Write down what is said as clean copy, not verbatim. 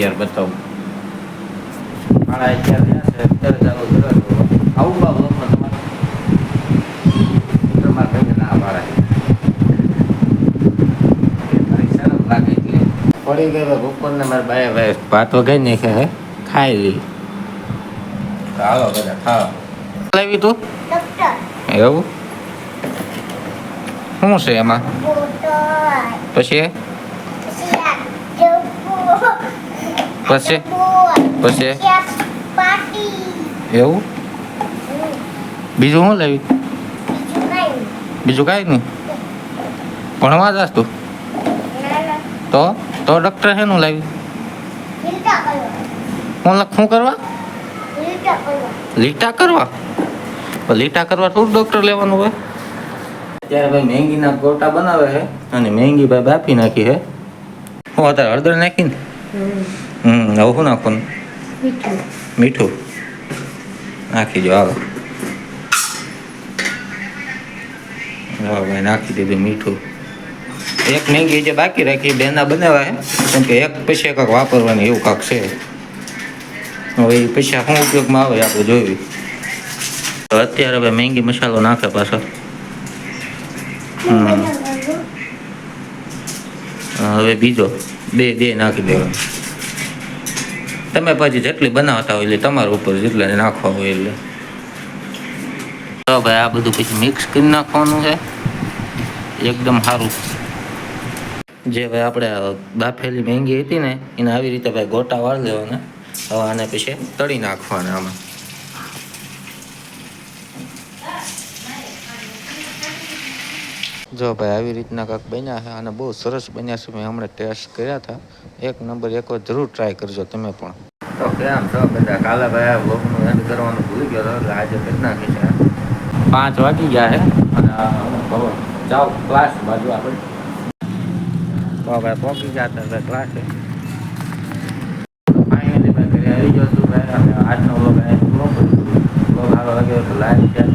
યાર બતાવું. મારા અત્યારે ત્યાં છે અત્યારે ચાલુ કરો આવું બા બ્લોગમાં તમારે ભાઈ ના પાડે મારી શરમ લાગે એટલે પડી ગઈ બપોરને મારા બાય ભાઈ ભાત વગાઈ નાખે હે ખાઈ લી. હાલો બધા ખાવા લાવી તું એવું શું છે એમાં પછી પછી પછી એવું બીજું શું લાવી બીજું કાંઈ નહીં ભણવા જાસ તું તો ડૉક્ટર શેનું લાવી શું કરવા લીટા કરવા લીટા કરવા થોડું ડૉક્ટર લેવાનું હોય. અત્યારે ભાઈ મેંગીના ગોટા બનાવે છે અને મેંગી ભાઈ બાફી નાખી છે. હું અત્યારે હળદર નાખીને હવે શું નાખવાનું મીઠું નાખી દો. હાલો ભાઈ નાખી દીધું મીઠું. એક મેંગી જે બાકી રાખી બેના બનાવ્યા છે કેમ કે એક પછી કાંક વાપરવાની એવું કાંક છે. હવે એ પૈસા શું ઉપયોગમાં આવે આપણે જોયું. તો અત્યારે હવે મેંગી મસાલો નાખે પાછો. હવે બીજો બે નાખી દેવાનો. તમે પછી જેટલી બનાવતા હોય એટલે તમારા ઉપર જેટલા નાખવા હોય એટલે. તો ભાઈ આ બધું પછી મિક્સ કરી નાખવાનું છે એકદમ સારું. જે ભાઈ આપણે બાફેલી મેંગી હતી ને એને આવી રીતે ભાઈ ગોટા વાળી લેવાના. હવે આને પછી તળી નાખવાના આમાં. જો ભાઈ આવી રીતના કાંક બન્યા છે અને બહુ સરસ બન્યા છે. મેં હમણાં ટેસ્ટ કર્યા હતા. એક નંબર એક વાર જરૂર ટ્રાય કરજો તમે પણ. તો કેમ છો બધા? કાલે ભાઈ આ વ્લોગનું એન્ડ કરવાનું ભૂલી ગયો એટલે આજે કરી નાખી છે. 5 વાગી ગયા છે અને જાઓ ક્લાસ બાજુ આપણે તો ભાઈ પહોંચી ગયા હતા ક્લાસે. ફાઇનલી ભાઈ ઘરે આવી ગયો છું ભાઈ. અને આજનો વ્લોગ પૂરો કર્યો. વ્લોગ સારો લાગ્યો તો લાઈક શેર